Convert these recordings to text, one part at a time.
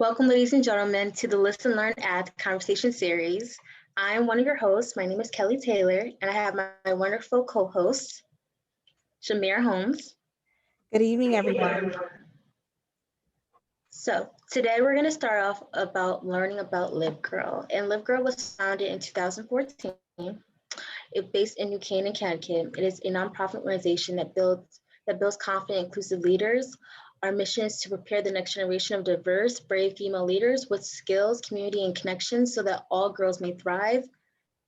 Welcome, ladies and gentlemen, to the Listen, Learn, Act Conversation Series. I am one of your hosts. My name is Kelly Taylor, and I have my wonderful co-host, Shamir Holmes. Good evening, everyone. So today we're going to start off about learning about Live Girl. And Live Girl was founded in 2014. It's based in New Canaan, Connecticut. It is a nonprofit organization that builds confident, inclusive leaders. Our mission is to prepare the next generation of diverse, brave female leaders with skills, community, and connections so that all girls may thrive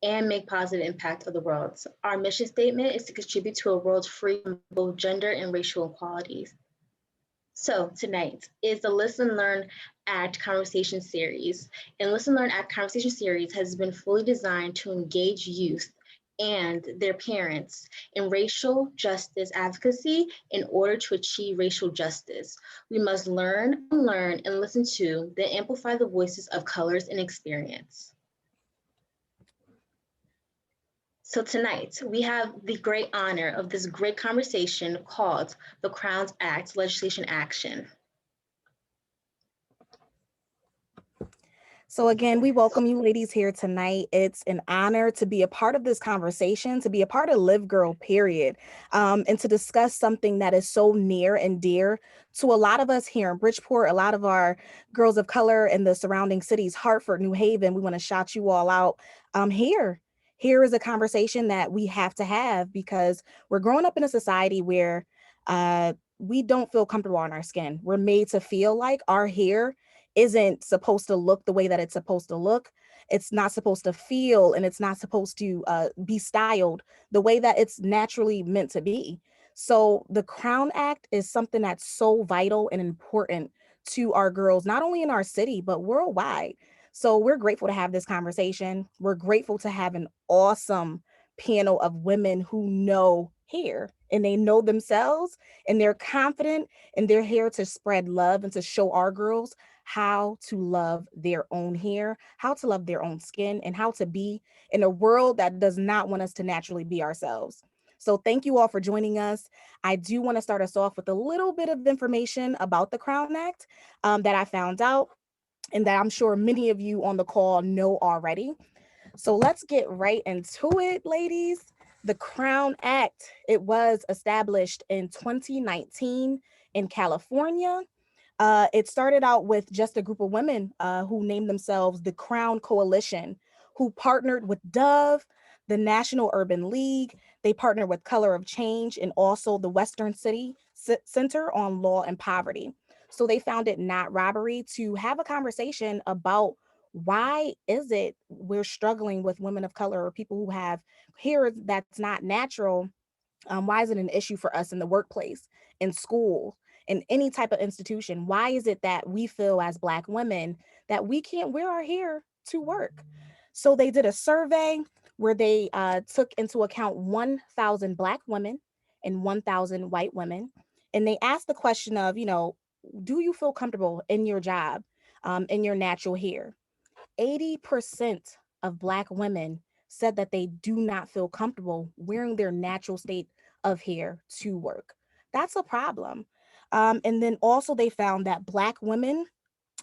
and make positive impact of the world. So our mission statement is to contribute to a world free from both gender and racial inequalities. So tonight is the Listen, Learn, Act Conversation Series. And Listen, Learn, Act Conversation Series has been fully designed to engage youth and their parents in racial justice advocacy in order to achieve racial justice. We must learn, and listen to, then amplify the voices of colors and experience. So tonight, we have the great honor of this great conversation called the Crowns Act Legislation Action. So again, we welcome you ladies here tonight. It's an honor to be a part of this conversation, to be a part of Live Girl, period, and to discuss something that is so near and dear to a lot of us here in Bridgeport, a lot of our girls of color in the surrounding cities, Hartford, New Haven. We want to shout you all out here. Here is a conversation that we have to have because we're growing up in a society where we don't feel comfortable in our skin. We're made to feel like our hair isn't supposed to look the way that it's supposed to look. It's not supposed to feel, and it's not supposed to be styled the way that it's naturally meant to be. So the Crown Act is something that's so vital and important to our girls, not only in our city, but worldwide. So we're grateful to have this conversation. We're grateful to have an awesome panel of women who know hair and they know themselves and they're confident and they're here to spread love and to show our girls how to love their own hair, how to love their own skin, and how to be in a world that does not want us to naturally be ourselves. So thank you all for joining us. I do want to start us off with a little bit of information about the Crown Act that I found out and that I'm sure many of you on the call know already. So let's get right into it, ladies. The Crown Act, it was established in 2019 in California. It started out with just a group of women who named themselves the Crown Coalition, who partnered with Dove, the National Urban League. They partnered with Color of Change and also the Western City Center on Law and Poverty. So they found it not robbery to have a conversation about why is it we're struggling with women of color or people who have hair that's not natural. Why is it an issue for us in the workplace, in school, in any type of institution? Why is it that we feel as Black women that we can't wear our hair to work? So they did a survey where they took into account 1,000 Black women and 1,000 white women. And they asked the question of, do you feel comfortable in your job, in your natural hair? 80% of Black women said that they do not feel comfortable wearing their natural state of hair to work. That's a problem. And then also they found that Black women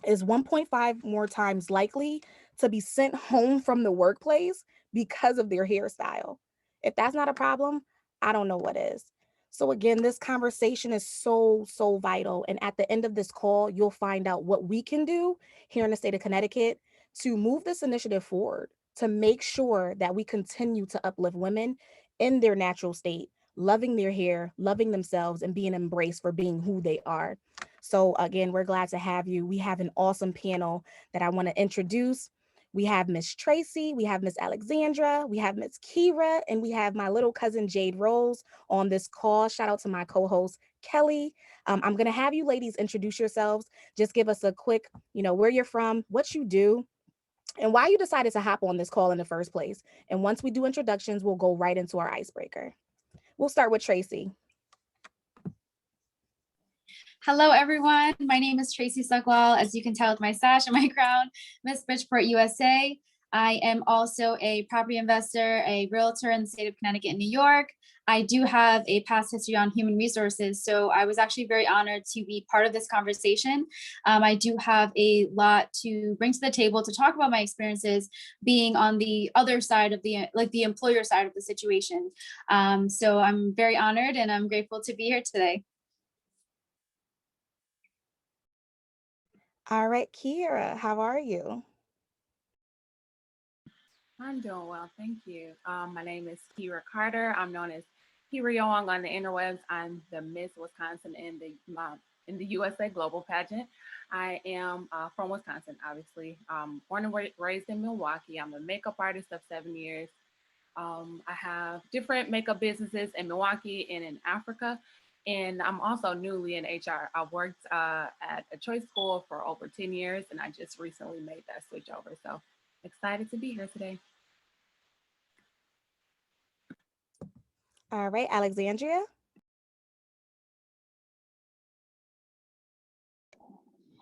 is 1.5 more times likely to be sent home from the workplace because of their hairstyle. If that's not a problem, I don't know what is. So again, this conversation is so, so vital. And at the end of this call, you'll find out what we can do here in the state of Connecticut to move this initiative forward, to make sure that we continue to uplift women in their natural state, loving their hair, loving themselves, and being embraced for being who they are. So again, we're glad to have you. We have an awesome panel that I want to introduce. We have Miss Tracy, we have Miss Alexandra, we have Miss Keerah, and we have my little cousin JadeRose on this call. Shout out to my co-host Kelly. I'm going to have you ladies introduce yourselves. Just give us a quick, where you're from, what you do, and why you decided to hop on this call in the first place. And once we do introductions, we'll go right into our icebreaker. We'll start with Tracy. Hello, everyone. My name is Tracy Sooklall. As you can tell with my sash and my crown, Miss Bridgeport, USA. I am also a property investor, a realtor in the state of Connecticut and New York. I do have a past history on human resources, so I was actually very honored to be part of this conversation. I do have a lot to bring to the table to talk about my experiences being on the other side of the employer side of the situation. So I'm very honored and I'm grateful to be here today. All right, Keerah, how are you? I'm doing well, thank you. My name is Keerah Carter. I'm known as Keerah Yeowang on the interwebs. I'm the Miss Wisconsin in the USA Global Pageant. I am from Wisconsin, obviously. Born and raised in Milwaukee. I'm a makeup artist of 7 years. I have different makeup businesses in Milwaukee and in Africa. And I'm also newly in HR. I worked at a choice school for over 10 years, and I just recently made that switch over. So excited to be here today. All right, Alexandria.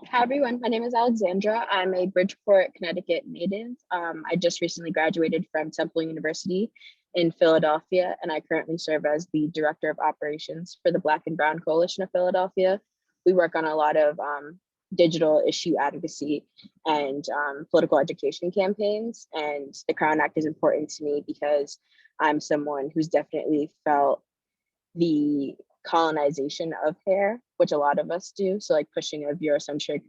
Hi everyone, my name is Alexandra. I'm a Bridgeport, Connecticut native. I just recently graduated from Temple University in Philadelphia, and I currently serve as the Director of Operations for the Black and Brown Coalition of Philadelphia. We work on a lot of digital issue advocacy and political education campaigns, and the Crown Act is important to me because I'm someone who's definitely felt the colonization of hair, which a lot of us do. So like pushing of Eurocentric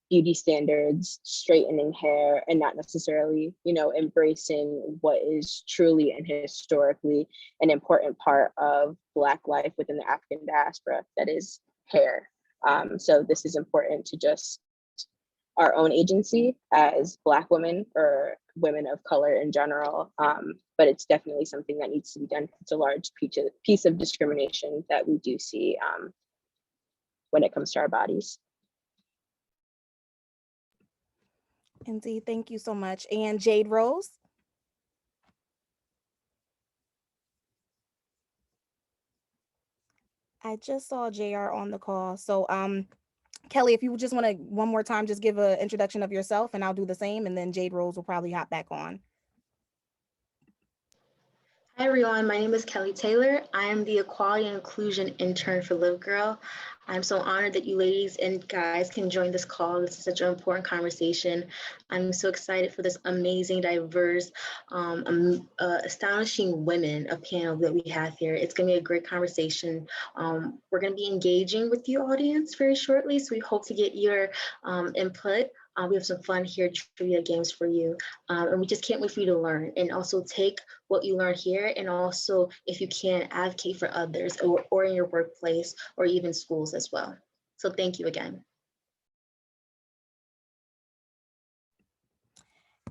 beauty standards, straightening hair, and not necessarily, embracing what is truly and historically an important part of Black life within the African diaspora, that is hair. So this is important to just our own agency as Black women or women of color in general. But it's definitely something that needs to be done. It's a large piece of discrimination that we do see when it comes to our bodies. Indeed, thank you so much. And JadeRose. I just saw JR on the call. So Kelly, if you just want to one more time, just give an introduction of yourself and I'll do the same. And then JadeRose will probably hop back on. Hi everyone, my name is Kelly Taylor. I am the Equality and Inclusion Intern for Live Girl. I'm so honored that you ladies and guys can join this call. This is such an important conversation. I'm so excited for this amazing, diverse, astonishing women of panel that we have here. It's gonna be a great conversation. We're gonna be engaging with you audience very shortly, so we hope to get your input. We have some fun here, trivia games for you. And we just can't wait for you to learn and also take what you learn here and also, if you can, advocate for others or in your workplace or even schools as well. So thank you again.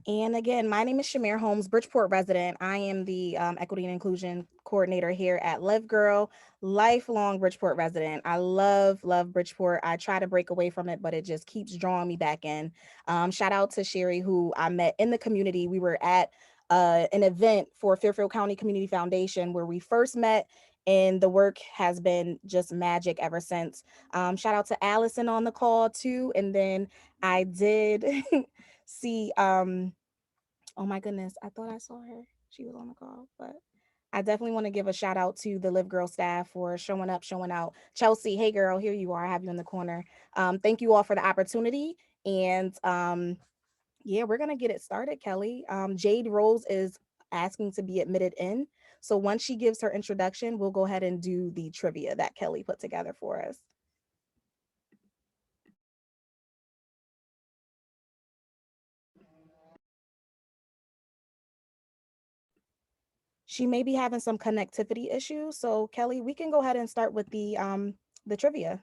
And again, my name is Shamir Holmes, Bridgeport resident. I am the Equity and Inclusion Coordinator here at Live Girl, lifelong Bridgeport resident. I love Bridgeport. I try to break away from it, but it just keeps drawing me back in. Shout out to Sherry, who I met in the community. We were at an event for Fairfield County Community Foundation where we first met, and the work has been just magic ever since. Shout out to Allison on the call too. And then I did see, oh my goodness, I thought I saw her. She was on the call, but I definitely want to give a shout out to the Live Girl staff for showing up, showing out. Chelsea, hey girl, here you are. I have you in the corner. Thank you all for the opportunity. And yeah, we're gonna get it started, Kelly. JadeRose is asking to be admitted in. So once she gives her introduction, we'll go ahead and do the trivia that Kelly put together for us. She may be having some connectivity issues. So Kelly, we can go ahead and start with the trivia.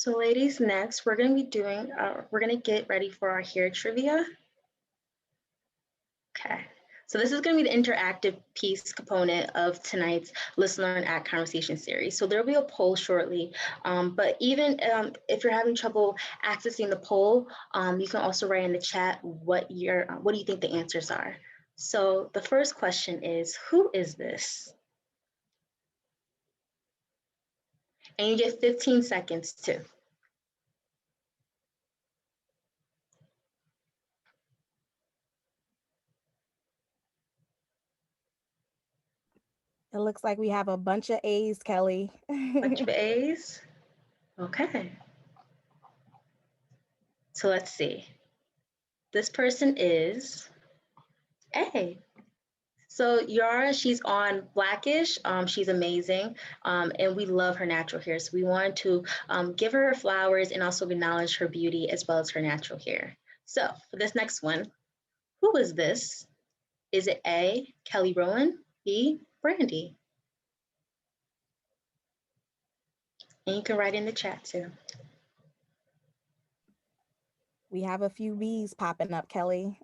So ladies, next we're going to get ready for our hair trivia. Okay, so this is going to be the interactive piece component of tonight's Listen, Learn, Act conversation series. So there'll be a poll shortly, but even if you're having trouble accessing the poll, you can also write in the chat what do you think the answers are. So the first question is, who is this? And you get 15 seconds too. It looks like we have a bunch of A's, Kelly. Bunch of A's. Okay. So let's see. This person is A. So Yara, she's on Blackish. She's amazing, and we love her natural hair. So we wanted to give her flowers and also acknowledge her beauty as well as her natural hair. So for this next one, who is this? Is it A, Kelly Rowan, B, Brandy? And you can write in the chat too. We have a few B's popping up, Kelly.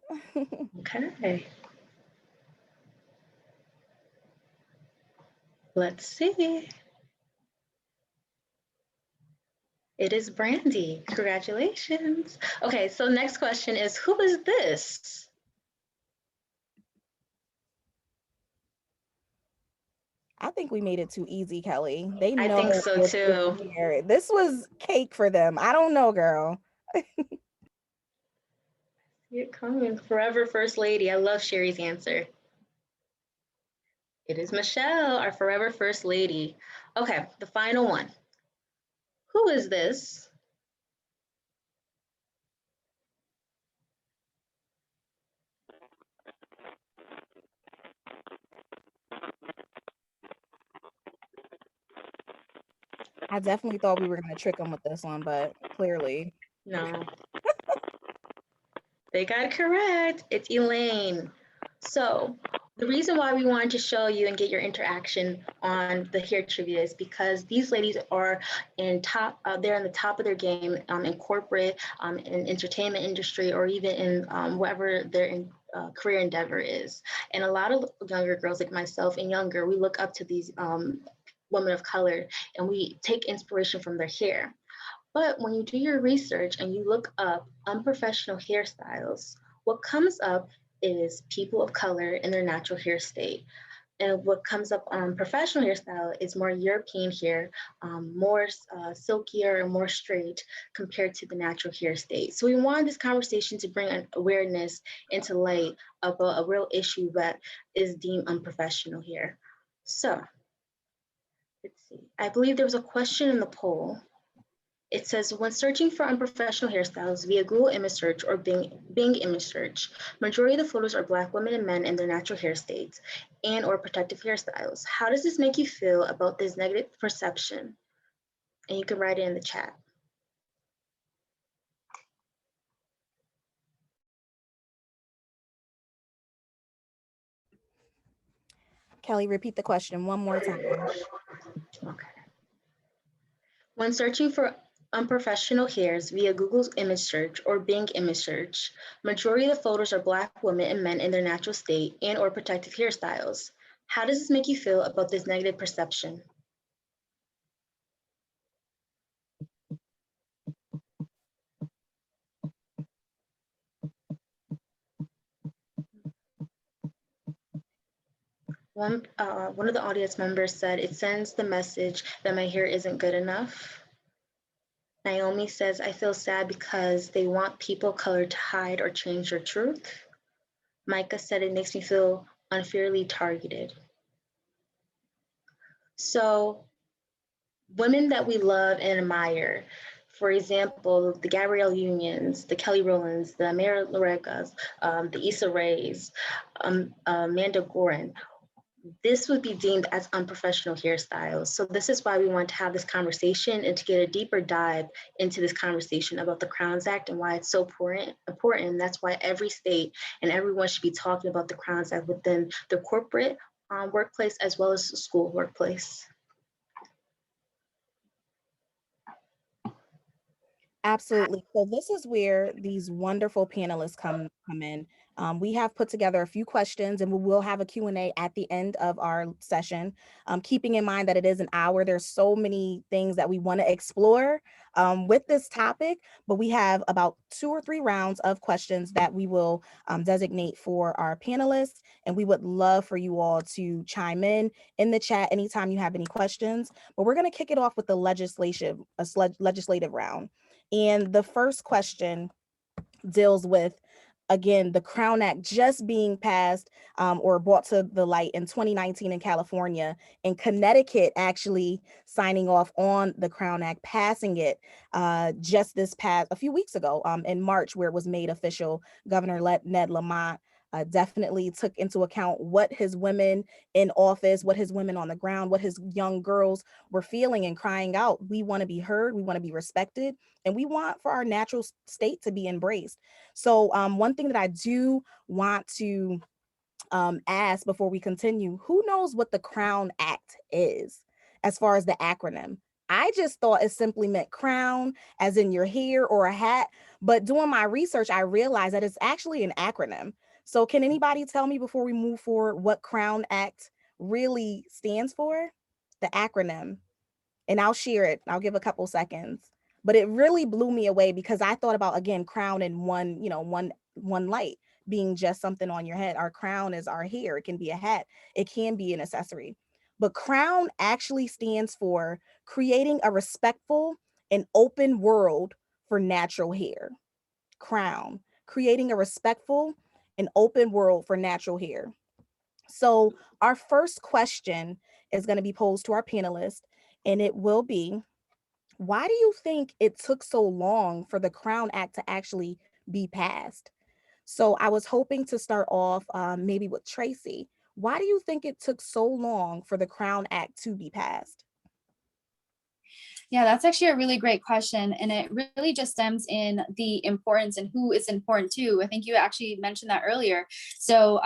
Okay. Let's see. It is Brandy. Congratulations. Okay, so next question is, who is this? I think we made it too easy, Kelly. They know. I think so this too. here. This was cake for them. I don't know, girl. You're coming. Forever First Lady. I love Sherry's answer. It is Michelle, our Forever First Lady. Okay, the final one. Who is this? I definitely thought we were going to trick them with this one, but clearly. No. They got it correct. It's Elaine. So the reason why we wanted to show you and get your interaction on the hair trivia is because these ladies are they're in the top of their game in corporate, in entertainment industry, or even in whatever their career endeavor is. And a lot of younger girls like myself and younger, we look up to these women of color and we take inspiration from their hair. But when you do your research and you look up unprofessional hairstyles, what comes up is people of color in their natural hair state. And what comes up on professional hairstyle is more European hair, more silkier and more straight compared to the natural hair state. So we wanted this conversation to bring an awareness into light about a real issue that is deemed unprofessional here. So let's see. I believe there was a question in the poll. It says, when searching for unprofessional hairstyles via Google image search or Bing image search, majority of the photos are Black women and men in their natural hair states and or protective hairstyles. How does this make you feel about this negative perception? And you can write it in the chat. Kelly, repeat the question one more time. Okay. When searching for unprofessional hairs via Google's image search or Bing image search, majority of the photos are Black women and men in their natural state and or protective hairstyles. How does this make you feel about this negative perception? One of the audience members said, it sends the message that my hair isn't good enough. Naomi says, I feel sad because they want people of color to hide or change their truth. Micah said, it makes me feel unfairly targeted. So women that we love and admire, for example, the Gabrielle Unions, the Kelly Rowlands, the Mary Loregas, the Issa Raes, Amanda Gorin, this would be deemed as unprofessional hairstyles. So this is why we want to have this conversation and to get a deeper dive into this conversation about the Crowns Act and why it's so important. That's why every state and everyone should be talking about the Crowns Act within the corporate workplace as well as the school workplace. Absolutely. So this is where these wonderful panelists come in. We have put together a few questions, and we will have a Q&A at the end of our session. Keeping in mind that it is an hour, there's so many things that we want to explore with this topic, but we have about 2 or 3 rounds of questions that we will designate for our panelists, and we would love for you all to chime in the chat anytime you have any questions. But we're going to kick it off with the legislative round. And the first question deals with, again, the Crown Act just being passed or brought to the light in 2019 in California, and Connecticut actually signing off on the Crown Act, passing it just this past a few weeks ago in March, where it was made official. Governor Ned Lamont definitely took into account what his women in office, what his women on the ground, what his young girls were feeling and crying out. We want to be heard, we want to be respected, and we want for our natural state to be embraced. So one thing that I do want to ask before we continue, who knows what the Crown Act is as far as the acronym? I just thought it simply meant crown, as in your hair or a hat, but doing my research, I realized that it's actually an acronym. So can anybody tell me before we move forward what Crown Act really stands for? The acronym. And I'll share it. I'll give a couple seconds. But it really blew me away because I thought about, again, crown in one light being just something on your head. Our crown is our hair. It can be a hat. It can be an accessory. But crown actually stands for creating a respectful and open world for natural hair. Crown, creating a respectful and open world for natural hair. So our first question is going to be posed to our panelists, and it will be, why do you think it took so long for the Crown Act to actually be passed? So I was hoping to start off maybe with Tracy. Why do you think it took so long for the Crown Act to be passed? Yeah, that's actually a really great question. And it really just stems in the importance and who is important to. I think you actually mentioned that earlier. So,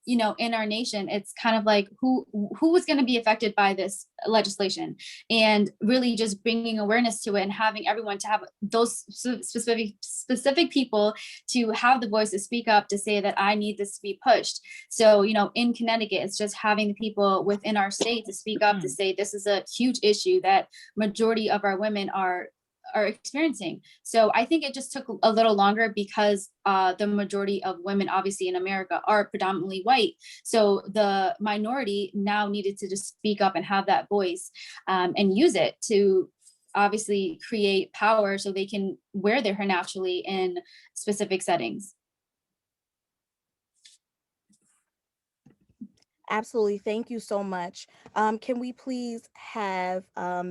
in our nation, it's kind of like who was going to be affected by this legislation, and really just bringing awareness to it and having everyone to have those specific people to have the voice to speak up, to say that I need this to be pushed. So, in Connecticut, it's just having the people within our state to speak up, to say this is a huge issue that majority of our women are experiencing. So I think it just took a little longer because the majority of women obviously in America are predominantly white. So the minority now needed to just speak up and have that voice and use it to obviously create power so they can wear their hair naturally in specific settings. Absolutely. Thank you so much. Can we please have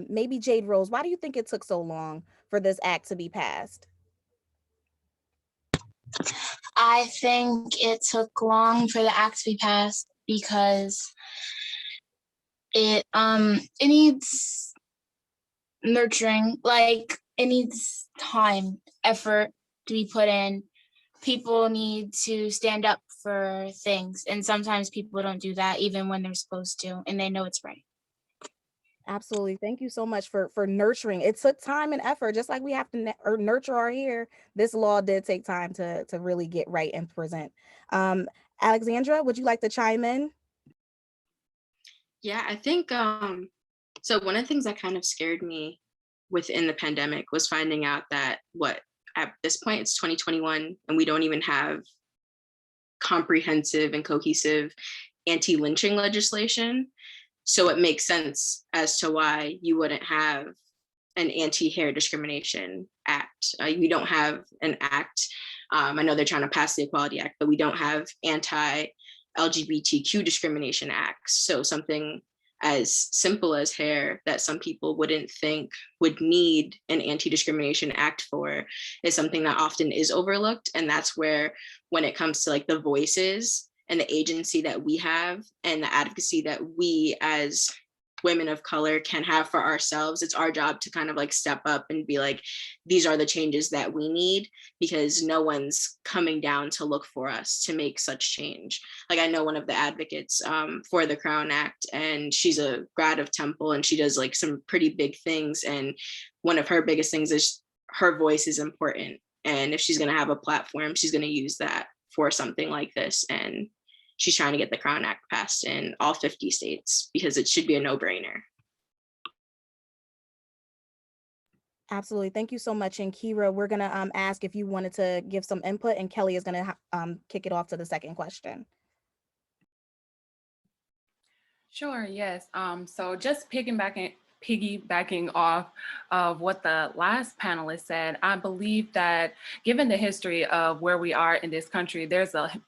maybe JadeRose? Why do you think it took so long for this act to be passed? I think it took long for the act to be passed because it needs nurturing, like it needs time, effort to be put in. People need to stand up for things, and sometimes people don't do that even when they're supposed to, and they know it's right. Absolutely. Thank you so much for nurturing. It took time and effort, just like we have to nurture our hair. This law did take time to really get right and present. Alexandra, would you like to chime in? Yeah, I think so one of the things that kind of scared me within the pandemic was finding out that at this point it's 2021 and we don't even have comprehensive and cohesive anti-lynching legislation. So it makes sense as to why you wouldn't have an anti-hair discrimination act. You don't have an act. I know they're trying to pass the Equality Act, but we don't have anti-LGBTQ discrimination acts. So something as simple as hair that some people wouldn't think would need an anti-discrimination act for is something that often is overlooked. And that's where, when it comes to like the voices and the agency that we have and the advocacy that we as women of color can have for ourselves, it's our job to kind of like step up and be like, these are the changes that we need, because no one's coming down to look for us to make such change. Like I know one of the advocates for the Crown Act, and she's a grad of Temple, and she does like some pretty big things. And one of her biggest things is her voice is important. And if she's going to have a platform, she's going to use that for something like this. And she's trying to get the Crown Act passed in all 50 states because it should be a no-brainer. Absolutely. Thank you so much. And Keerah, we're going to ask if you wanted to give some input, and Kelly is going to kick it off to the second question. Sure, yes. So just piggybacking off of what the last panelist said, I believe that given the history of where we are in this country,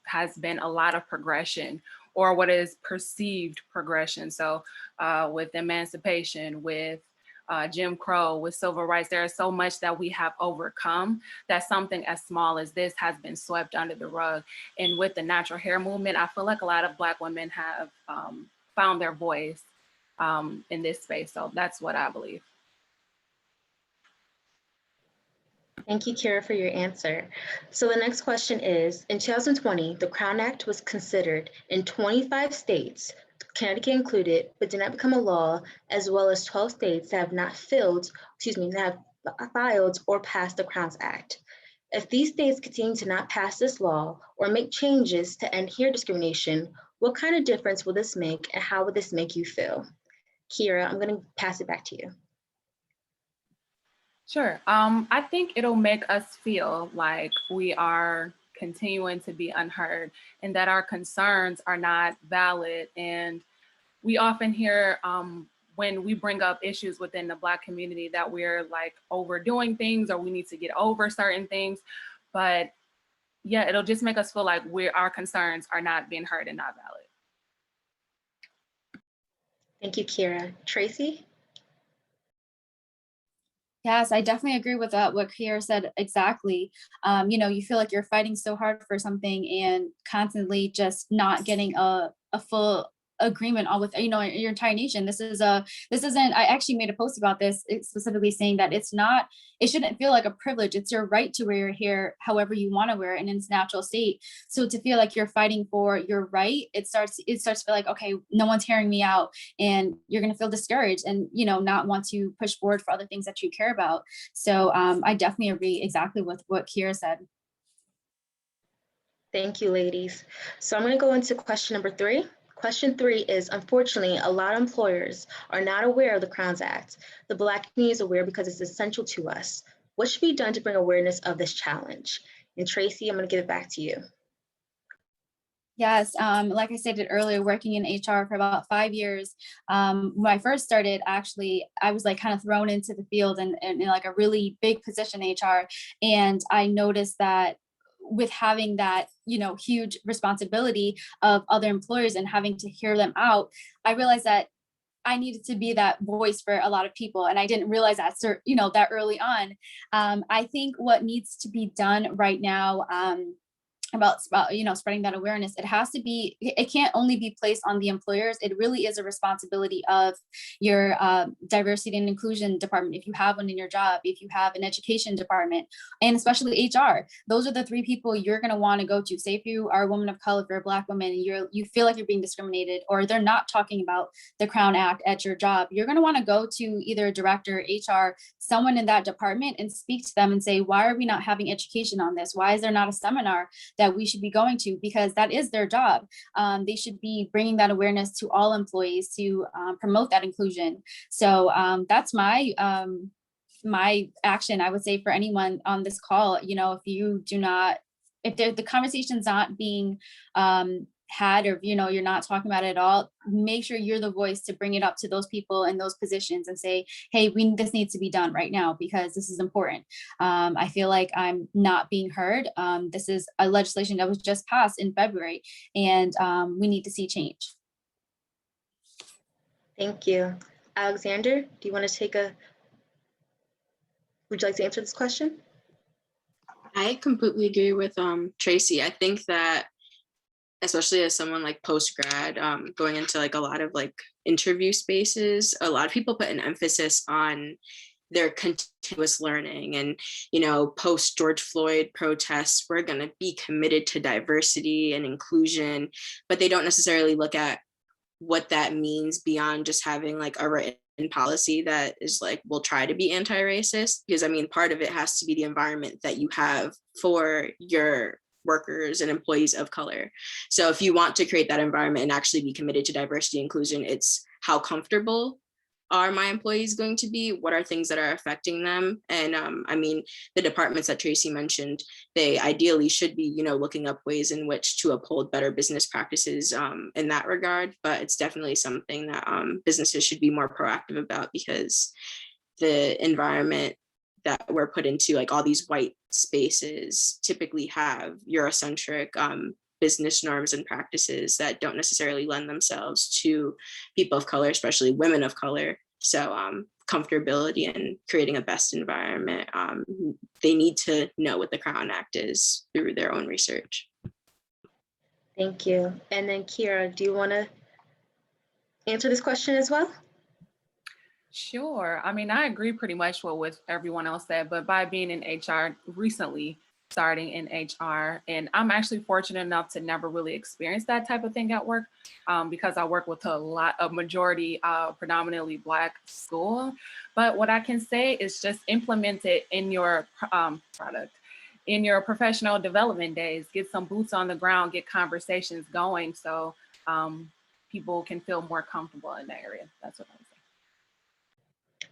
has been a lot of progression, or what is perceived progression. So with emancipation, with Jim Crow, with civil rights, there is so much that we have overcome that something as small as this has been swept under the rug. And with the natural hair movement, I feel like a lot of Black women have found their voice in this space. So that's what I believe. Thank you, Keerah, for your answer. So the next question is, in 2020, the Crown Act was considered in 25 states, Connecticut included, but did not become a law, as well as 12 states that have not filed or passed the Crown Act. If these states continue to not pass this law or make changes to end hair discrimination, what kind of difference will this make, and how would this make you feel? Keerah, I'm going to pass it back to you. Sure. I think it'll make us feel like we are continuing to be unheard and that our concerns are not valid. And we often hear when we bring up issues within the Black community that we're like overdoing things or we need to get over certain things. But yeah, it'll just make us feel like our concerns are not being heard and not valid. Thank you, Keerah. Tracy? Yes, I definitely agree with what Keerah said exactly. You feel like you're fighting so hard for something and constantly just not getting a full agreement all with your entire nation. This isn't, I actually made a post about this specifically saying that it shouldn't feel like a privilege. It's your right to wear your hair however you want to wear it in its natural state. So to feel like you're fighting for your right, it starts to feel like, okay, no one's hearing me out, and you're going to feel discouraged and not want to push forward for other things that you care about. So I definitely agree exactly with what Keerah said. Thank you, ladies. So I'm going to go into question number 3. Question 3 is, unfortunately, a lot of employers are not aware of the Crown Act. The Black community is aware because it's essential to us. What should be done to bring awareness of this challenge? And Tracy, I'm going to give it back to you. Yes, like I stated earlier, working in HR for about 5 years. When I first started, actually, I was like kind of thrown into the field and like a really big position in HR. And I noticed that with having that, huge responsibility of other employers and having to hear them out, I realized that I needed to be that voice for a lot of people. And I didn't realize that, that early on. I think what needs to be done right now, about spreading that awareness, it can't only be placed on the employers. It really is a responsibility of your diversity and inclusion department, if you have one in your job, if you have an education department, and especially HR. Those are the 3 people you're going to want to go to. Say if you are a woman of color, if you're a Black woman, and you feel like you're being discriminated, or they're not talking about the Crown Act at your job, you're going to want to go to either a director, HR, someone in that department, and speak to them and say, why are we not having education on this? Why is there not a seminar that we should be going to? Because that is their job. They should be bringing that awareness to all employees to promote that inclusion. So that's my action, I would say, for anyone on this call. If the conversation's not being had, or you're not talking about it at all, make sure you're the voice to bring it up to those people in those positions and say, hey, this needs to be done right now because this is important. I feel like I'm not being heard. This is a legislation that was just passed in February, and we need to see change. Thank you. Alexandra, would you like to answer this question? I completely agree with Tracy. I think that, especially as someone like post-grad, going into like a lot of like interview spaces, a lot of people put an emphasis on their continuous learning. And, post George Floyd protests, we're going to be committed to diversity and inclusion, but they don't necessarily look at what that means beyond just having like a written policy that is like, will try to be anti-racist, because I mean, part of it has to be the environment that you have for your workers and employees of color. So if you want to create that environment and actually be committed to diversity and inclusion, it's how comfortable are my employees going to be? What are things that are affecting them? And I mean, the departments that Tracy mentioned, they ideally should be, you know, looking up ways in which to uphold better business practices in that regard. But it's definitely something that businesses should be more proactive about, because the environment that we're put into, like all these white spaces, typically have Eurocentric business norms and practices that don't necessarily lend themselves to people of color, especially women of color. So comfortability and creating a best environment, they need to know what the Crown Act is through their own research. Thank you. And then Keerah, do you want to answer this question as well? Sure. I mean, I agree pretty much with everyone else said, but by being in HR recently, starting in HR, and I'm actually fortunate enough to never really experience that type of thing at work, because I work with a majority predominantly Black school. But what I can say is just implement it in your product, in your professional development days. Get some boots on the ground, get conversations going, so people can feel more comfortable in that area. That's what I would say.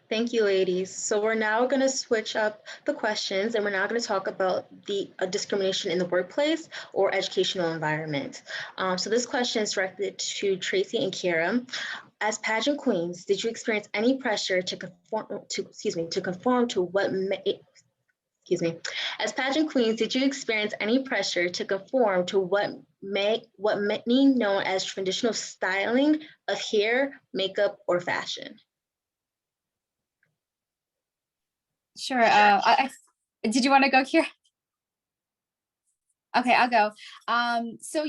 Thank you, ladies. So we're now going to switch up the questions, and we're now going to talk about the discrimination in the workplace or educational environment. So this question is directed to Tracy and Keerah. As pageant queens, did you experience any pressure to conform to what As pageant queens, did you experience any pressure to conform to what many know as traditional styling of hair, makeup, or fashion? Sure. Did you want to go, Keerah? Okay, I'll go. So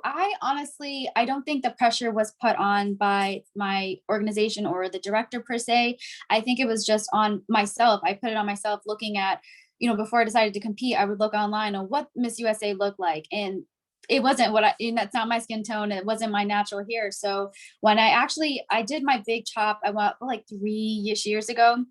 I honestly, I don't think the pressure was put on by my organization or the director per se. I think it was just on myself. I put it on myself, looking at, you know, before I decided to compete, I would look online on what Miss USA looked like. And it wasn't that's not my skin tone. It wasn't my natural hair. So when I did my big chop, I went like 3-ish years ago,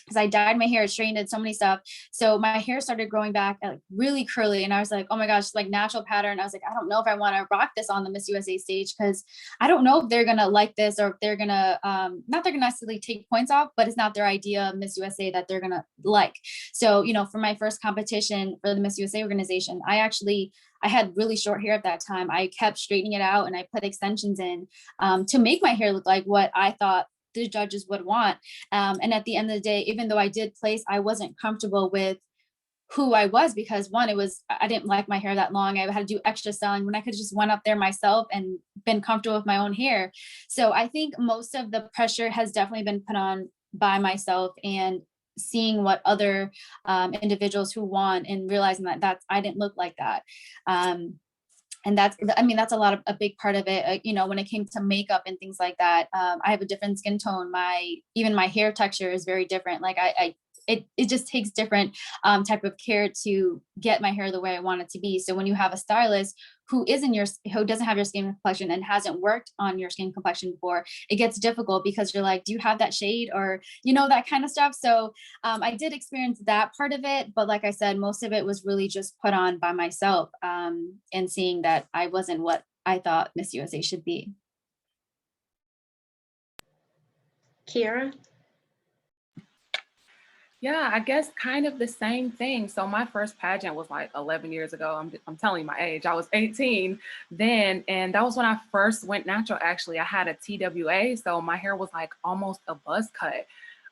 because I dyed my hair, straightened it, so many stuff. So my hair started growing back like really curly. And I was like, oh my gosh, like natural pattern. I was like, I don't know if I want to rock this on the Miss USA stage, because I don't know if they're going to like this, or if they're going to, not they're going to necessarily take points off, but it's not their idea of Miss USA that they're going to like. So, you know, for my first competition for the Miss USA organization, I had really short hair at that time. I kept straightening it out, and I put extensions in to make my hair look like what I thought the judges would want. And at the end of the day, even though I did place, I wasn't comfortable with who I was, because one, I didn't like my hair that long. I had to do extra styling when I could just went up there myself and been comfortable with my own hair. So I think most of the pressure has definitely been put on by myself, and seeing what other individuals who won, and realizing that I didn't look like that. And that's a big part of it. You know, when it came to makeup and things like that, I have a different skin tone. Even my hair texture is very different. Like it just takes different type of care to get my hair the way I want it to be. So when you have a stylist who doesn't have your skin complexion and hasn't worked on your skin complexion before, it gets difficult, because you're like, do you have that shade, or, you know, that kind of stuff. So I did experience that part of it, but like I said, most of it was really just put on by myself, and seeing that I wasn't what I thought Miss USA should be. Keerah? Yeah, I guess kind of the same thing. So my first pageant was like 11 years ago. I'm telling you my age. I was 18 then, and that was when I first went natural. Actually, I had a TWA, so my hair was like almost a buzz cut.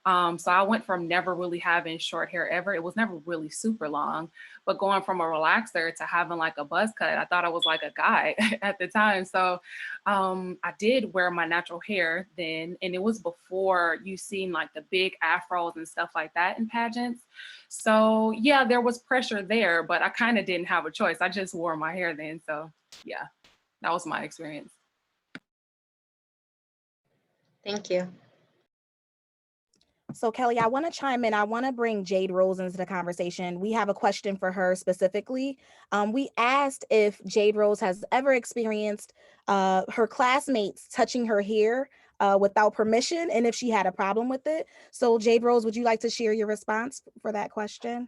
So I went from never really having short hair ever. It was never really super long, but going from a relaxer to having like a buzz cut, I thought I was like a guy at the time. So I did wear my natural hair then, and it was before you seen like the big afros and stuff like that in pageants. So yeah, there was pressure there, but I kind of didn't have a choice. I just wore my hair then. So yeah, that was my experience. Thank you. So Kelly, I want to chime in. I want to bring JadeRose into the conversation. We have a question for her specifically. We asked if JadeRose has ever experienced her classmates touching her hair without permission, and if she had a problem with it. So JadeRose, would you like to share your response for that question?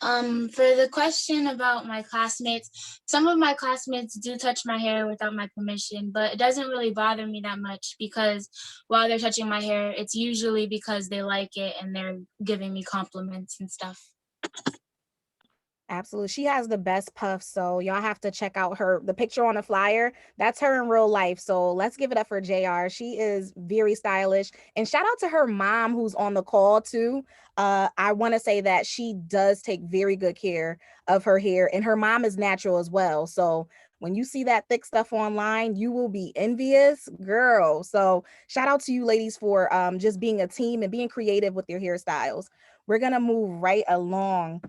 For the question about my classmates, some of my classmates do touch my hair without my permission, but it doesn't really bother me that much because while they're touching my hair, it's usually because they like it and they're giving me compliments and stuff. Absolutely. She has the best puff. So y'all have to check out the picture on the flyer. That's her in real life. So let's give it up for JR. She is very stylish. And shout out to her mom who's on the call too. I want to say that she does take very good care of her hair, and her mom is natural as well. So when you see that thick stuff online, you will be envious, girl. So shout out to you ladies for just being a team and being creative with your hairstyles. We're going to move right along.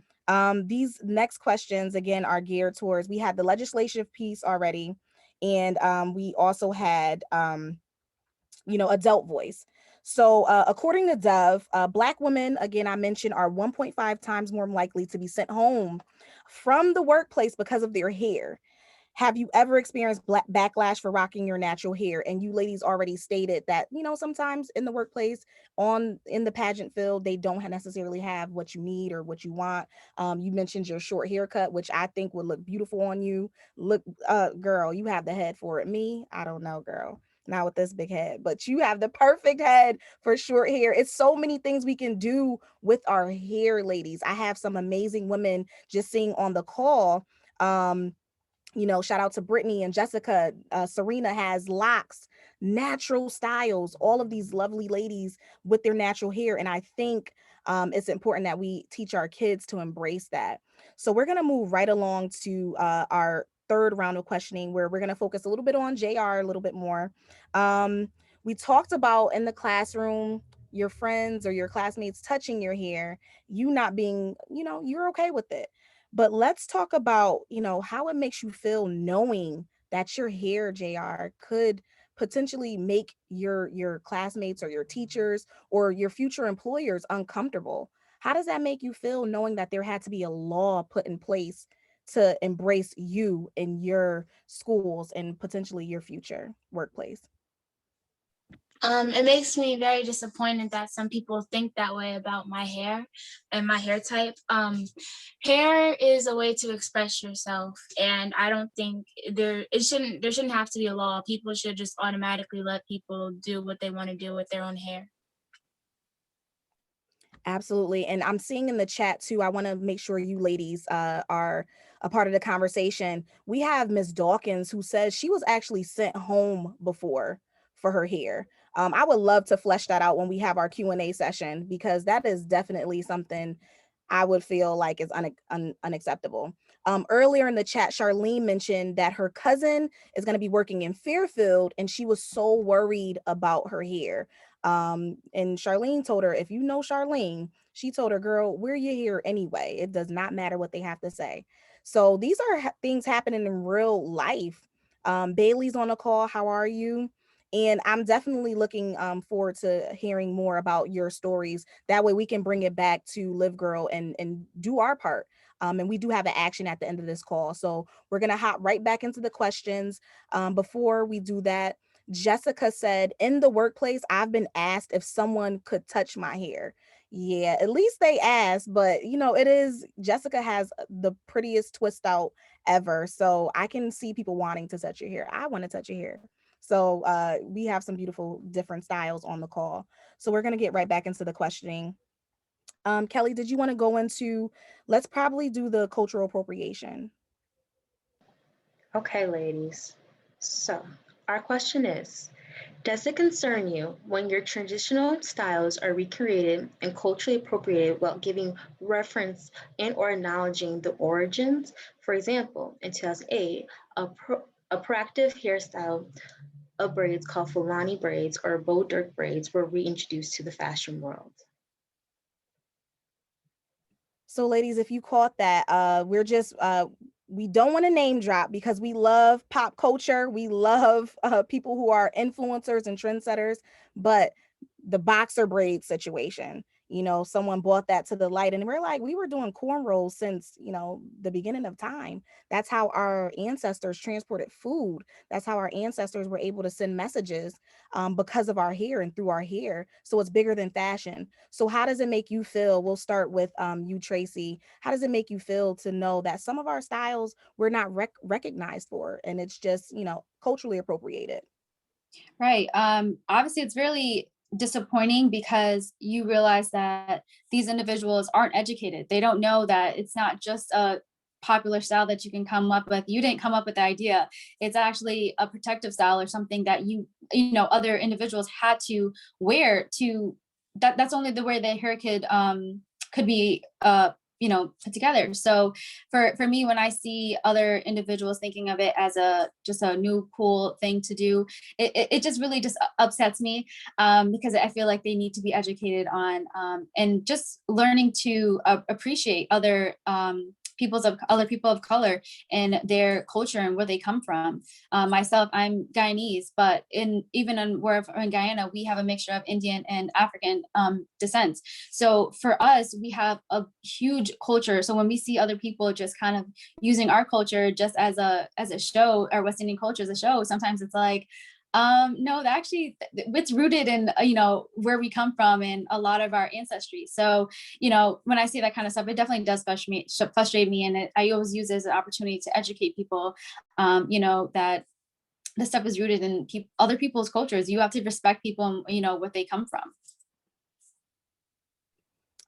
These next questions, again, are geared towards, we had the legislative piece already, and we also had, adult voice. So according to Dove, Black women, again, I mentioned, are 1.5 times more likely to be sent home from the workplace because of their hair. Have you ever experienced backlash for rocking your natural hair? And you ladies already stated that, sometimes in the workplace, in the pageant field, they don't necessarily have what you need or what you want. You mentioned your short haircut, which I think would look beautiful on you. Look, girl, you have the head for it. Me, I don't know, girl. Not with this big head, but you have the perfect head for short hair. It's so many things we can do with our hair, ladies. I have some amazing women just seeing on the call. Shout out to Brittany and Jessica. Serena has locks, natural styles, all of these lovely ladies with their natural hair. And I think it's important that we teach our kids to embrace that. So we're going to move right along to our third round of questioning, where we're going to focus a little bit on JR a little bit more. We talked about in the classroom, your friends or your classmates touching your hair, you not being, you're okay with it. But let's talk about, how it makes you feel knowing that your hair, JR, could potentially make your classmates or your teachers or your future employers uncomfortable. How does that make you feel knowing that there had to be a law put in place to embrace you in your schools and potentially your future workplace? It makes me very disappointed that some people think that way about my hair and my hair type. Hair is a way to express yourself, and I don't think there shouldn't have to be a law. People should just automatically let people do what they want to do with their own hair. Absolutely. And I'm seeing in the chat too, I want to make sure you ladies are a part of the conversation. We have Miss Dawkins, who says she was actually sent home before for her hair. I would love to flesh that out when we have our Q&A session, because that is definitely something I would feel like is unacceptable. Earlier in the chat, Charlene mentioned that her cousin is going to be working in Fairfield, and she was so worried about her hair. And Charlene told her, if you know Charlene, she told her, girl, wear your hair anyway. It does not matter what they have to say. So these are things happening in real life. Bailey's on the call. How are you? And I'm definitely looking forward to hearing more about your stories. That way we can bring it back to Live Girl and do our part. And we do have an action at the end of this call. So we're going to hop right back into the questions. Before we do that, Jessica said, in the workplace, I've been asked if someone could touch my hair. Yeah, at least they asked, but Jessica has the prettiest twist out ever. So I can see people wanting to touch your hair. I want to touch your hair. So we have some beautiful different styles on the call. So we're going to get right back into the questioning. Kelly, did you want to go into, let's probably do the cultural appropriation. Okay, ladies. So our question is, does it concern you when your traditional styles are recreated and culturally appropriated while giving reference and or acknowledging the origins? For example, in 2008, a proactive hairstyle of braids called Fulani braids or Bo Dirk braids were reintroduced to the fashion world. So ladies, if you caught that, we don't want to name drop because we love pop culture. We love people who are influencers and trendsetters, but the boxer braid situation, You know, someone brought that to the light, and we're like, we were doing cornrows since, you know, the beginning of time. That's how our ancestors transported food. That's how our ancestors were able to send messages, because of our hair and through our hair. So it's bigger than fashion. So how does it make you feel? We'll start with you, Tracy. How does it make you feel to know that some of our styles we're not recognized for, and it's just, you know, culturally appropriated? Right. Obviously, it's really disappointing because you realize that these individuals aren't educated. They don't know that it's not just a popular style that you can come up with. You didn't come up with the idea. It's actually a protective style or something that you know, other individuals had to wear to that's only the way their hair could be you know, put together. So for me, when I see other individuals thinking of it as just a new cool thing to do, it just really just upsets me, because I feel like they need to be educated on, and just learning to appreciate other other people of color and their culture and where they come from. Myself, I'm Guyanese, but even in Guyana, we have a mixture of Indian and African descent. So for us, we have a huge culture. So when we see other people just kind of using our culture just as a show, or West Indian culture as a show, sometimes it's like, no, actually it's rooted in, you know, where we come from and a lot of our ancestry. So, you know, when I see that kind of stuff, it definitely does frustrate me. And I always use it as an opportunity to educate people, you know, that this stuff is rooted in other people's cultures. You have to respect people and, you know, what they come from.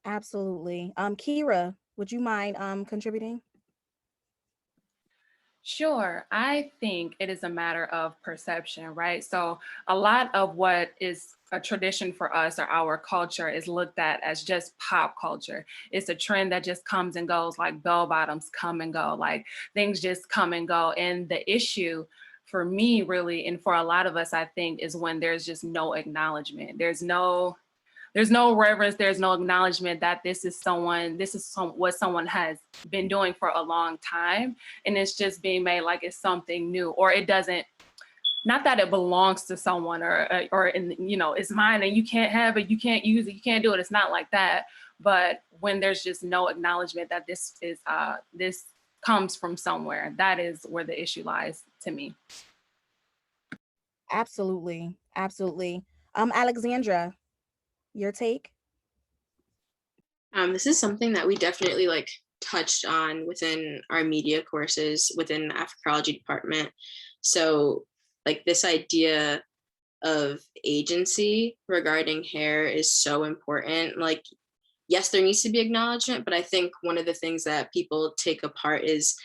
Absolutely. Keerah, would you mind contributing? Sure. I think it is a matter of perception, right? So a lot of what is a tradition for us or our culture is looked at as just pop culture. It's a trend that just comes and goes, like bell bottoms come and go, like things just come and go. And the issue for me really, and for a lot of us, I think, is when there's just no acknowledgement. There's no reverence, there's no acknowledgement that this is what someone has been doing for a long time, and it's just being made like it's something new, or it doesn't, not that it belongs to someone or in, you know, it's mine and you can't have it, you can't use it, you can't do it. It's not like that. But when there's just no acknowledgement that this comes from somewhere, that is where the issue lies to me. Absolutely. Absolutely. Alexandra, your take? This is something that we definitely like touched on within our media courses within the Africology department. So like this idea of agency regarding hair is so important. Like, yes, there needs to be acknowledgement, but I think one of the things that people take apart is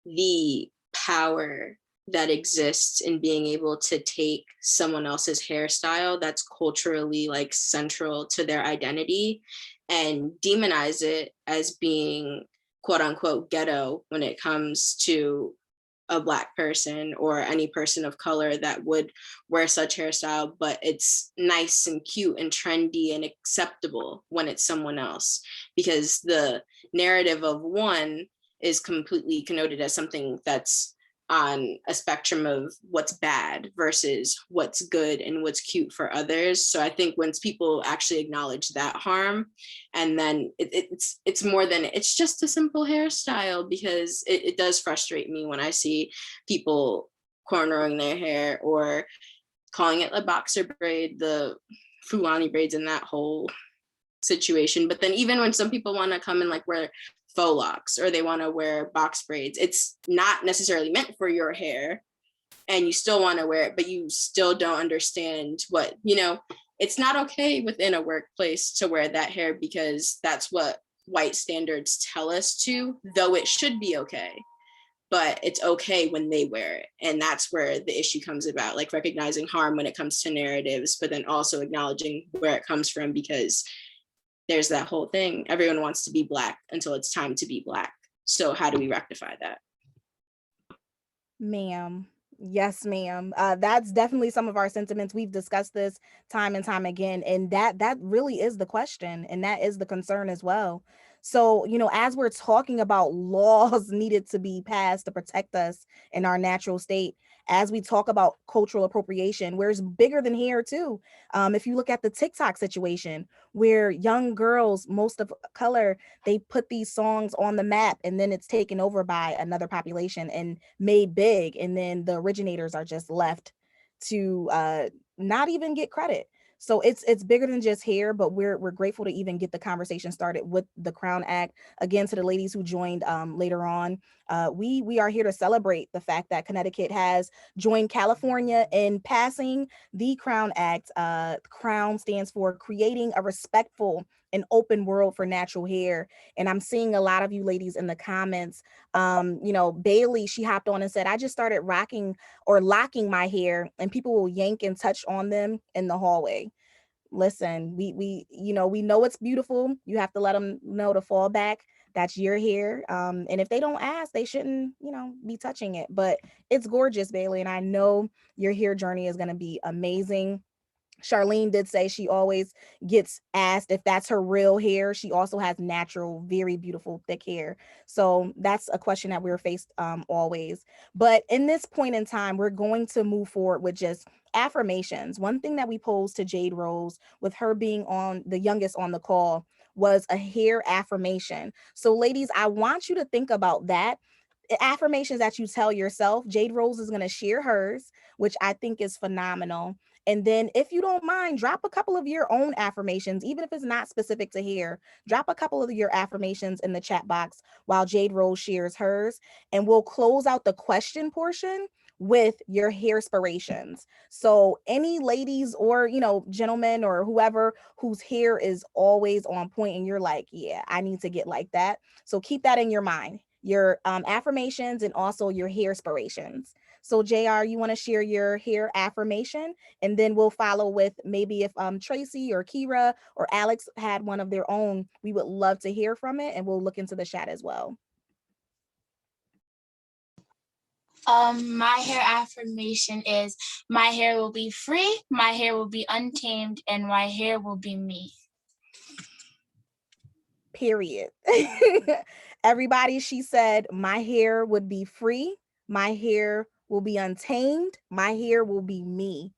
the power that exists in being able to take someone else's hairstyle that's culturally like central to their identity and demonize it as being quote unquote ghetto when it comes to a Black person or any person of color that would wear such hairstyle, but it's nice and cute and trendy and acceptable when it's someone else, because the narrative of one is completely connoted as something that's on a spectrum of what's bad versus what's good and what's cute for others. So I think once people actually acknowledge that harm, and then it's more than it's just a simple hairstyle, because it does frustrate me when I see people cornrowing their hair or calling it a boxer braid, the Fulani braids, and that whole situation. But then even when some people want to come and like wear faux locks or they want to wear box braids, it's not necessarily meant for your hair and you still want to wear it, but you still don't understand what, you know, it's not okay within a workplace to wear that hair because that's what white standards tell us to, though it should be okay, but it's okay when they wear it. And that's where the issue comes about, like recognizing harm when it comes to narratives, but then also acknowledging where it comes from, because there's that whole thing. Everyone wants to be Black until it's time to be Black. So how do we rectify that? Ma'am. Yes, ma'am. That's definitely some of our sentiments. We've discussed this time and time again, and that really is the question, and that is the concern as well. So, you know, as we're talking about laws needed to be passed to protect us in our natural state, as we talk about cultural appropriation, where it's bigger than hair too. If you look at the TikTok situation, where young girls, most of color, they put these songs on the map and then it's taken over by another population and made big. And then the originators are just left to not even get credit. So it's bigger than just hair, but we're grateful to even get the conversation started with the Crown Act. Again, to the ladies who joined later on, we are here to celebrate the fact that Connecticut has joined California in passing the Crown Act. Crown stands for Creating a Respectful and Open World for Natural Hair. And I'm seeing a lot of you ladies in the comments. Bailey, she hopped on and said, I just started rocking or locking my hair and people will yank and touch on them in the hallway. Listen, we know it's beautiful. You have to let them know to fall back. That's your hair. And if they don't ask, they shouldn't, be touching it. But it's gorgeous, Bailey. And I know your hair journey is going to be amazing. Charlene did say she always gets asked if that's her real hair. She also has natural, very beautiful, thick hair. So that's a question that we're faced always. But in this point in time, we're going to move forward with just affirmations. One thing that we posed to JadeRose, with her being on the youngest on the call, was a hair affirmation. So ladies, I want you to think about that. Affirmations that you tell yourself. JadeRose is going to share hers, which I think is phenomenal. And then if you don't mind, drop a couple of your own affirmations, even if it's not specific to hair. Drop a couple of your affirmations in the chat box while JadeRose shares hers. And we'll close out the question portion with your hair inspirations. So any ladies or, gentlemen or whoever whose hair is always on point and you're like, yeah, I need to get like that. So keep that in your mind, your affirmations and also your hair inspirations. So JR, you want to share your hair affirmation? And then we'll follow with maybe if Tracy or Keerah or Alex had one of their own, we would love to hear from it and we'll look into the chat as well. My hair affirmation is my hair will be free, my hair will be untamed, and my hair will be me. Period. Everybody, she said, my hair would be free, my hair will be untamed, my hair will be me.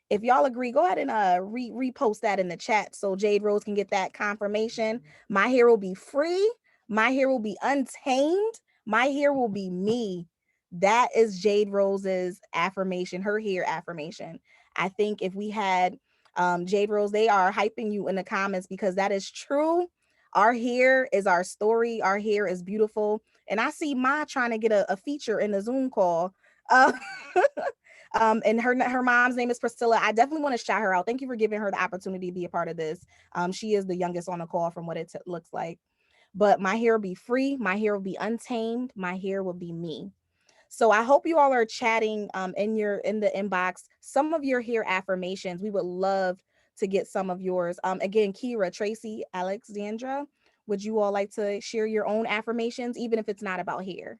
If y'all agree, go ahead and repost that in the chat so JadeRose can get that confirmation. My hair will be free, my hair will be untamed, my hair will be me. That is JadeRose's affirmation, her hair affirmation. I think if we had JadeRose, they are hyping you in the comments because that is true. Our hair is our story. Our hair is beautiful. And I see Ma trying to get a feature in the Zoom call. And her mom's name is Priscilla. I definitely want to shout her out. Thank you for giving her the opportunity to be a part of this. She is the youngest on the call from what it looks like. But my hair will be free. My hair will be untamed. My hair will be me. So I hope you all are chatting in the inbox some of your hair affirmations. We would love to get some of yours. Again, Keerah, Tracy, Alexandra, would you all like to share your own affirmations, even if it's not about hair?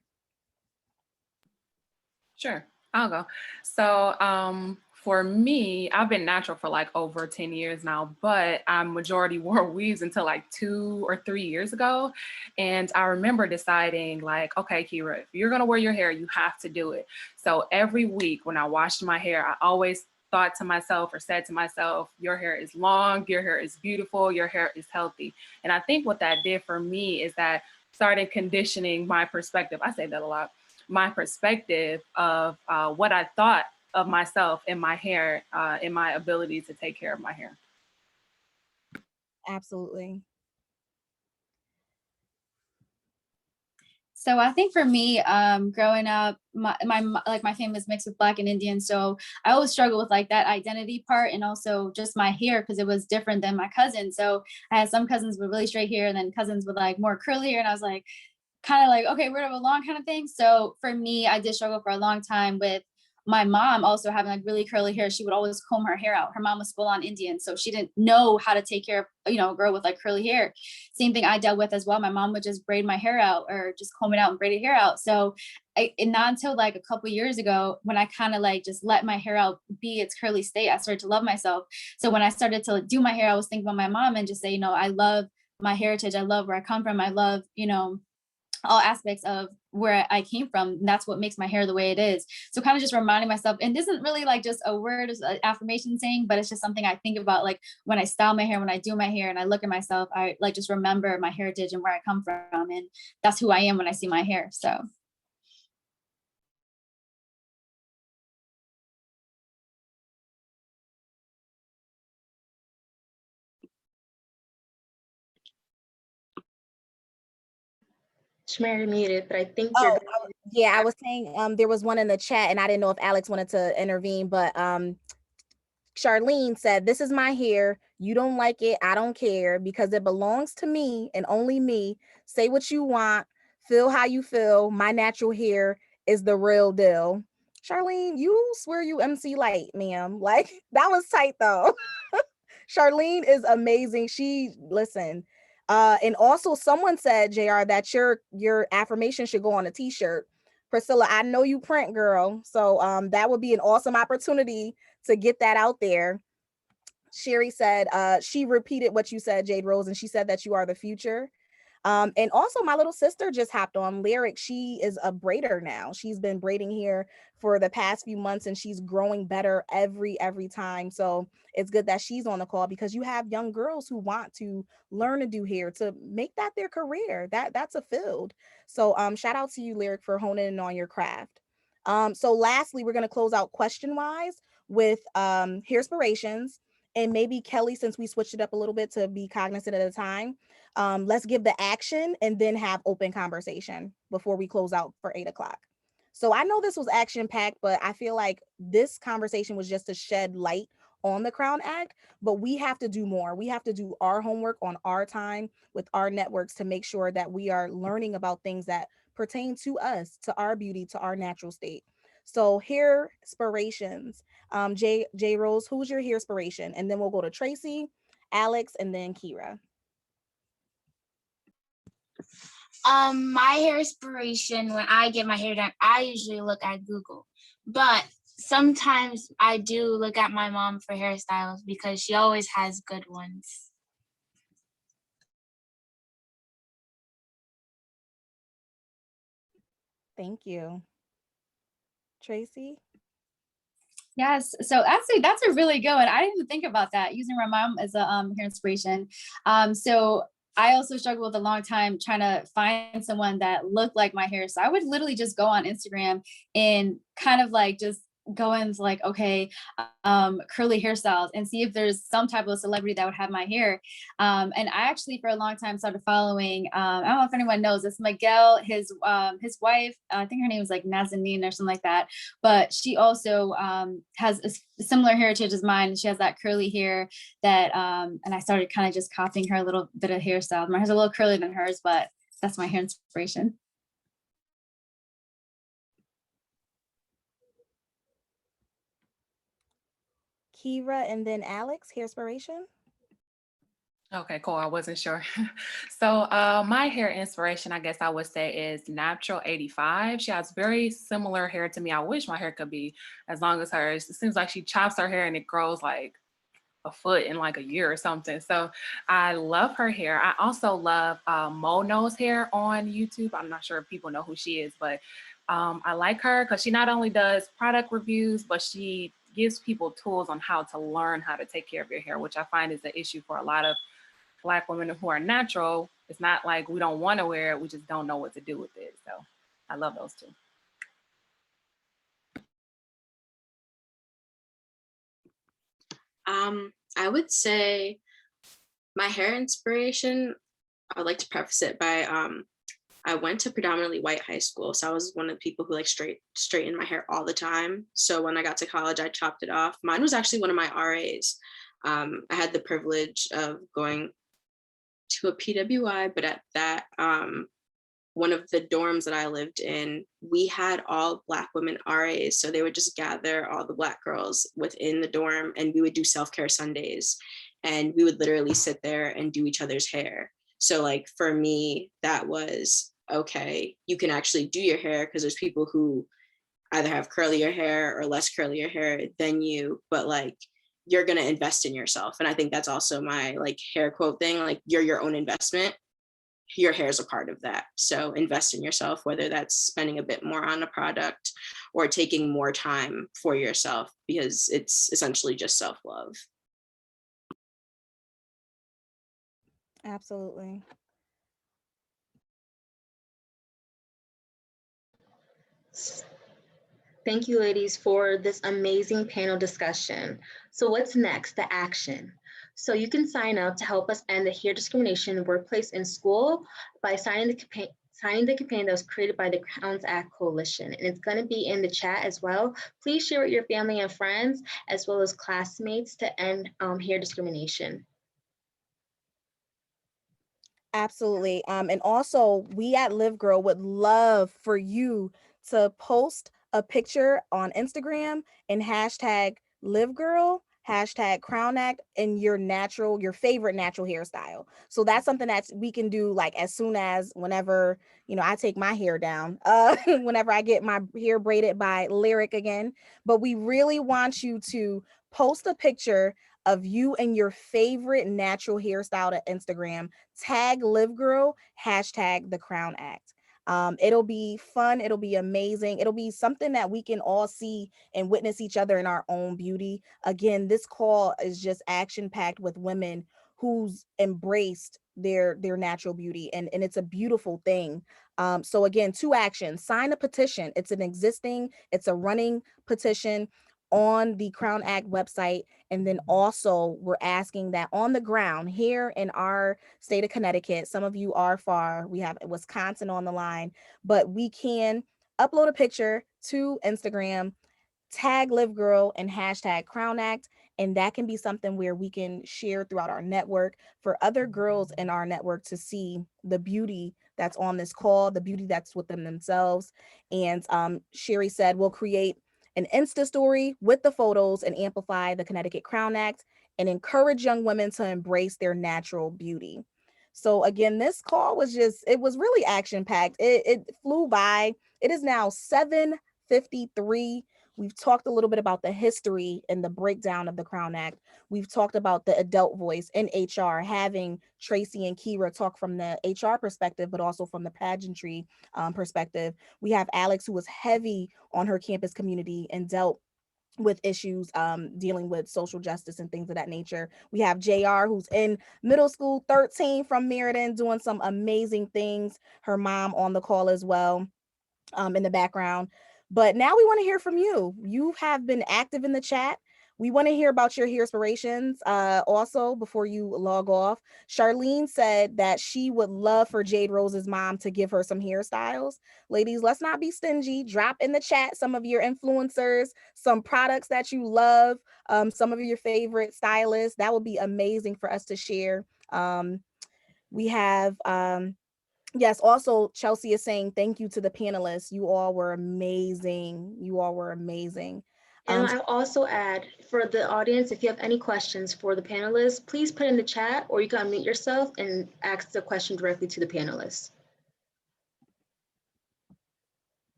Sure, I'll go. So for me, I've been natural for like over 10 years now, but I majority wore weaves until like 2 or 3 years ago. And I remember deciding like, okay, Keerah, if you're gonna wear your hair, you have to do it. So every week when I washed my hair, I always thought to myself or said to myself, your hair is long, your hair is beautiful, your hair is healthy. And I think what that did for me is that started conditioning my perspective. I say that a lot. My perspective of what I thought of myself and my hair, and my ability to take care of my hair. Absolutely. So I think for me, growing up, my family is mixed with Black and Indian. So I always struggle with like that identity part and also just my hair because it was different than my cousins. So I had some cousins with really straight hair and then cousins with like more curly hair. And I was like, kind of like, okay, where do I belong kind of thing. So for me, I did struggle for a long time with my mom also having like really curly hair. She would always comb her hair out. Her mom was full on Indian. So she didn't know how to take care of, a girl with like curly hair. Same thing I dealt with as well. My mom would just braid my hair out or just comb it out and braid her hair out. So not until like a couple years ago, when I kind of like just let my hair out be its curly state, I started to love myself. So when I started to do my hair, I was thinking about my mom and just say, I love my heritage. I love where I come from. I love, all aspects of where I came from. And that's what makes my hair the way it is. So kind of just reminding myself, and this isn't really like just a word, affirmation saying, but it's just something I think about, like when I style my hair, when I do my hair and I look at myself, I like just remember my heritage and where I come from. And that's who I am when I see my hair. So. Shmary muted, but I think you're Oh, good. yeah, I was saying there was one in the chat and I didn't know if Alex wanted to intervene, but Charlene said, "This is my hair. You don't like it. I don't care because it belongs to me and only me. Say what you want. Feel how you feel. My natural hair is the real deal." Charlene, you swear you MC Light, ma'am. Like, that was tight though. Charlene is amazing. Listen. And also someone said, JR, that your affirmation should go on a t-shirt. Priscilla, I know you print, girl. So that would be an awesome opportunity to get that out there. Sherry said, she repeated what you said, JadeRose, and she said that you are the future. And also my little sister just hopped on. Lyric, she is a braider now. She's been braiding here for the past few months and she's growing better every time. So it's good that she's on the call because you have young girls who want to learn to do hair, to make that their career. That's a field. So shout out to you, Lyric, for honing in on your craft. So lastly, we're going to close out question wise with hairspirations. And maybe Kelly, since we switched it up a little bit to be cognizant of the time, let's give the action and then have open conversation before we close out for 8 o'clock. So I know this was action packed, but I feel like this conversation was just to shed light on the Crown Act, but we have to do more. We have to do our homework on our time with our networks to make sure that we are learning about things that pertain to us, to our beauty, to our natural state. So hair inspirations. JadeRose, who's your hair inspiration? And then we'll go to Tracy, Alex, and then Keerah. My hair inspiration, when I get my hair done, I usually look at Google. But sometimes I do look at my mom for hairstyles because she always has good ones. Thank you. Tracy? Yes, so actually that's a really good one. I didn't even think about that, using my mom as a hair inspiration. So I also struggled with a long time trying to find someone that looked like my hair. So I would literally just go on Instagram and kind of like just go into like, okay, curly hairstyles and see if there's some type of celebrity that would have my hair. And I actually for a long time started following, I don't know if anyone knows, it's Miguel, his wife, I think her name is like Nazanin or something like that, but she also has a similar heritage as mine. She has that curly hair that, and I started kind of just copying her a little bit of hairstyle. My hair's a little curlier than hers, but that's my hair inspiration. Keerah and then Alex, hair inspiration. Okay, cool. I wasn't sure. So my hair inspiration, I guess I would say, is Natural 85. She has very similar hair to me. I wish my hair could be as long as hers. It seems like she chops her hair and it grows like a foot in like a year or something. So I love her hair. I also love Mo Knows Hair on YouTube. I'm not sure if people know who she is, but I like her because she not only does product reviews, but she gives people tools on how to learn how to take care of your hair, which I find is an issue for a lot of Black women who are natural. It's not like we don't want to wear it, we just don't know what to do with it. So I love those two. I would say my hair inspiration, I would like to preface it by I went to predominantly white high school. So I was one of the people who like straightened my hair all the time. So when I got to college, I chopped it off. Mine was actually one of my RAs. I had the privilege of going to a PWI, but at that, one of the dorms that I lived in, we had all Black women RAs. So they would just gather all the Black girls within the dorm and we would do self-care Sundays. And we would literally sit there and do each other's hair. So like for me, that was, okay, you can actually do your hair because there's people who either have curlier hair or less curlier hair than you, but like, you're going to invest in yourself. And I think that's also my like hair quote thing, like you're your own investment. your hair is a part of that. So invest in yourself, whether that's spending a bit more on a product or taking more time for yourself, because it's essentially just self-love. Absolutely. Thank you, ladies, for this amazing panel discussion. So what's next? The action. So you can sign up to help us end the hair discrimination in the workplace and school by signing the campaign that was created by the Crowns Act Coalition. And it's going to be in the chat as well. Please share with your family and friends, as well as classmates, to end hair discrimination. Absolutely. And also, we at Live Girl would love for you to post a picture on Instagram and hashtag Live Girl, hashtag Crown Act, and your favorite natural hairstyle. So that's something that we can do like as soon as whenever, I take my hair down, whenever I get my hair braided by Lyric again. But we really want you to post a picture of you and your favorite natural hairstyle to Instagram, tag Live Girl, hashtag the Crown Act. It'll be fun. It'll be amazing. It'll be something that we can all see and witness each other in our own beauty. Again, this call is just action packed with women who's embraced their natural beauty, and it's a beautiful thing. So again, 2 actions: sign a petition. It's a running petition on the Crown Act website. And then also we're asking that on the ground here in our state of Connecticut, some of you are far, we have Wisconsin on the line, but we can upload a picture to Instagram, tag Live Girl and hashtag Crown Act. And that can be something where we can share throughout our network for other girls in our network to see the beauty that's on this call, the beauty that's within themselves. And Sherry said we'll create an Insta story with the photos and amplify the Connecticut Crown Act and encourage young women to embrace their natural beauty. So again, this call was it was really action packed. It flew by. It is now 7:53. We've talked a little bit about the history and the breakdown of the Crown Act. We've talked about the adult voice in HR, having Tracy and Keerah talk from the HR perspective, but also from the pageantry perspective. We have Alex, who was heavy on her campus community and dealt with issues dealing with social justice and things of that nature. We have JR, who's in middle school, 13, from Meriden, doing some amazing things. Her mom on the call as well in the background. But now we want to hear from you. You have been active in the chat. We want to hear about your hair inspirations. Also, before you log off, Charlene said that she would love for JadeRose's mom to give her some hairstyles. Ladies, let's not be stingy. Drop in the chat some of your influencers, some products that you love, some of your favorite stylists. That would be amazing for us to share. We have yes, also Chelsea is saying thank you to the panelists. You all were amazing. You all were amazing. And I'll also add, for the audience, if you have any questions for the panelists, please put in the chat, or you can unmute yourself and ask the question directly to the panelists.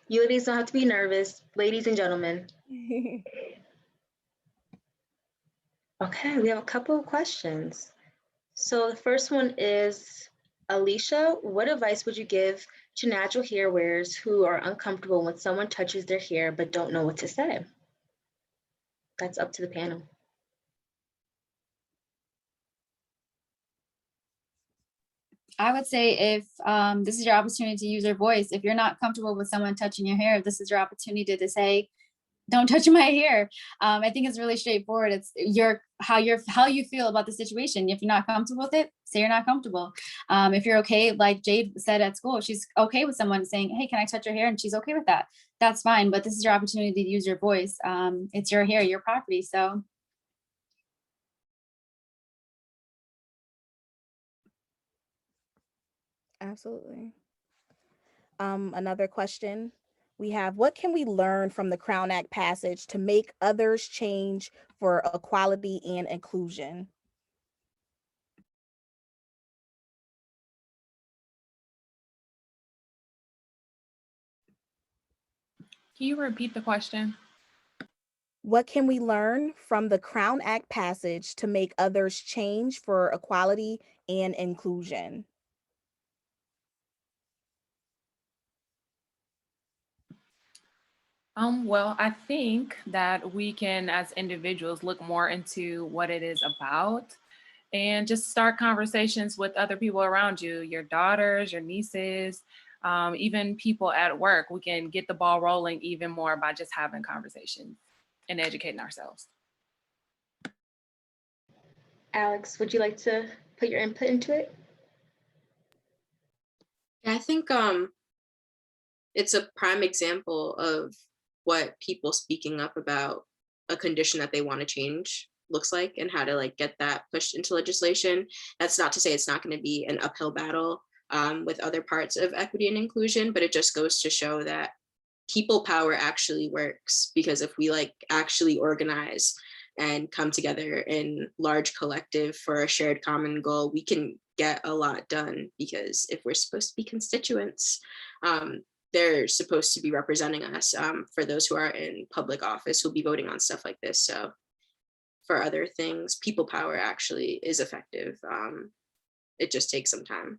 You ladies don't have to be nervous, ladies and gentlemen. Okay, we have a couple of questions. So the first one is, Alicia, what advice would you give to natural hair wearers who are uncomfortable when someone touches their hair but don't know what to say? That's up to the panel. I would say if this is your opportunity to use your voice, if you're not comfortable with someone touching your hair, this is your opportunity to say, don't touch my hair. I think it's really straightforward. It's how you feel about the situation. If you're not comfortable with it, say you're not comfortable. If you're okay, like Jade said at school, she's okay with someone saying, hey, can I touch your hair? And she's okay with that. That's fine. But this is your opportunity to use your voice. It's your hair, your property. So. Absolutely. Another question we have: what can we learn from the Crown Act passage to make others change for equality and inclusion? Can you repeat the question? What can we learn from the Crown Act passage to make others change for equality and inclusion? Well, I think that we can, as individuals, look more into what it is about and just start conversations with other people around you, your daughters, your nieces, even people at work. We can get the ball rolling even more by just having conversations and educating ourselves. Alex, would you like to put your input into it? I think it's a prime example of what people speaking up about a condition that they want to change looks like, and how to like get that pushed into legislation. That's not to say it's not going to be an uphill battle with other parts of equity and inclusion, but it just goes to show that people power actually works, because if we like actually organize and come together in large collective for a shared common goal, we can get a lot done. Because if we're supposed to be constituents, they're supposed to be representing us. For those who are in public office who'll be voting on stuff like this. So for other things, people power actually is effective. It just takes some time.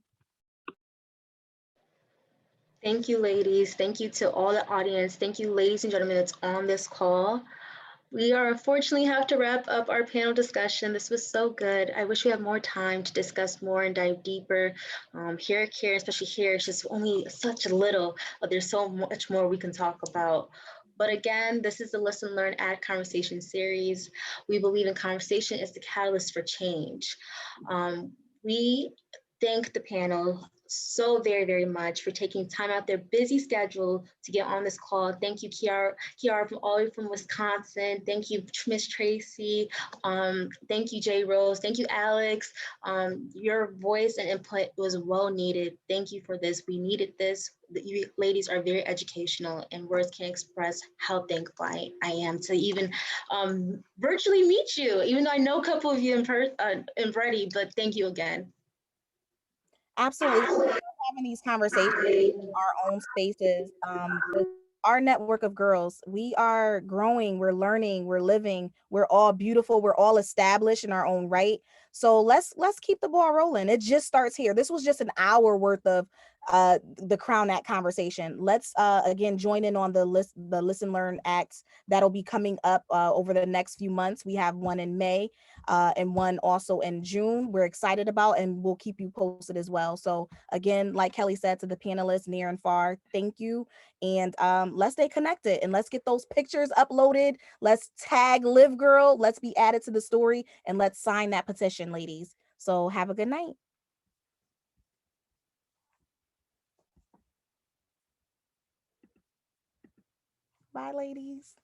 Thank you, ladies. Thank you to all the audience. Thank you, ladies and gentlemen, that's on this call. We are unfortunately have to wrap up our panel discussion. This was so good. I wish we had more time to discuss more and dive deeper. Here, especially here, it's just only such a little, but there's so much more we can talk about. But again, this is the Listen, Learn, Add Conversation series. We believe in conversation is the catalyst for change. We thank the panel so very, very much for taking time out their busy schedule to get on this call. Thank you, Keerah from all the way from Wisconsin. Thank you, Miss Tracy. Thank you, JadeRose. Thank you, Alex. Your voice and input was well needed. Thank you for this. We needed this. You ladies are very educational, and words can't express how thankful I am to even virtually meet you, even though I know a couple of you in Brady, but thank you again. Absolutely. Having these conversations in our own spaces with our network of girls. We are growing, we're learning, we're living, we're all beautiful, we're all established in our own right. So let's keep the ball rolling. It just starts here. This was just an hour worth of the Crown Act conversation. Let's again join in on the Listen Learn Acts that'll be coming up over the next few months. We have one in May and one also in June. We're excited about, and we'll keep you posted as well. So again, like Kelly said to the panelists near and far, thank you. And let's stay connected and let's get those pictures uploaded. Let's tag Live Girl. Let's be added to the story, and let's sign that petition, ladies. So have a good night. Bye, ladies.